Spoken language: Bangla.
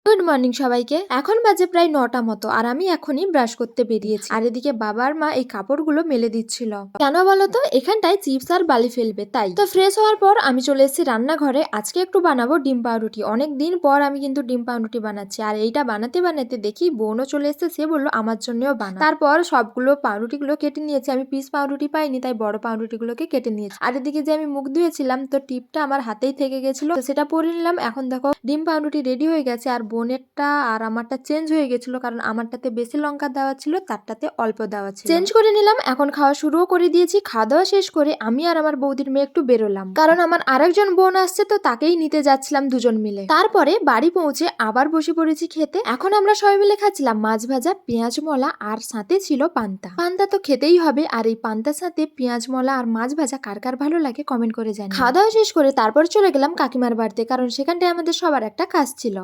গুড মর্নিং সবাইকে। এখন বাজে প্রায় 9টা মতো আর আমি এখনই ব্রাশ করতে বেরিয়েছি। আর এদিকে বাবার মা এই কাপড়গুলো মেলে দিচ্ছিল। কেন বলতো, এখানটায় চিপস আর বালি ফেলবে তাই। তো ফ্রেশ হওয়ার পর আমি চলে এসেছি রান্নাঘরে। আজকে একটু বানাবো ডিম পাউরুটি। অনেক দিন পর আমি কিন্তু ডিম পাউরুটি বানাচ্ছি। আর এইটা বানাতে বানাতে দেখি বোনও চলে এসেছে, সে বললো আমার জন্যও বানা। তারপর সবগুলো পাউরুটিগুলো কেটে নিয়েছি। আমি পিস পাউরুটি পাইনি, তাই বড় পাউরুটিগুলোকে কেটে নিয়েছি। আর এদিকে যে আমি মুখ ধুয়েছিলাম, তো টিপটা আমার হাতেই থেকে গেছিল, তো সেটা পরে নিলাম। এখন দেখো ডিম পাউরুটি রেডি হয়ে গেছে। আর বোনেরটা আর আমারটা চেঞ্জ হয়ে গেছিল, কারণ আমারটাতে বেশি লঙ্কা দেওয়া ছিল, তারটাতে অল্প দেওয়া ছিল। চেঞ্জ করে নিলাম। এখন খাওয়া শুরুও করে দিয়েছি। খাওয়া দাওয়া শেষ করে আমি আর আমার বৌদির মেয়ে একটু বেরোলাম, কারণ আমার আরেকজন বোন আসছে, তো তাকেই নিতে যাচ্ছিলাম দুজন মিলে। তারপরে বাড়ি পৌঁছে আবার বসে পড়েছি খেতে। এখন আমরা সবাই মিলে খাচ্ছিলাম মাছ ভাজা, পেঁয়াজ মলা, আর সাথে ছিল পান্তা। পান্তা তো খেতেই হবে, আর এই পান্তার সাথে পেঁয়াজ মলা আর মাছ ভাজা কার কার ভালো লাগে কমেন্ট করে জানান। খাওয়া দাওয়া শেষ করে তারপর চলে গেলাম কাকিমার বাড়িতে, কারণ সেখানটায় আমাদের সবার একটা কাজ ছিল।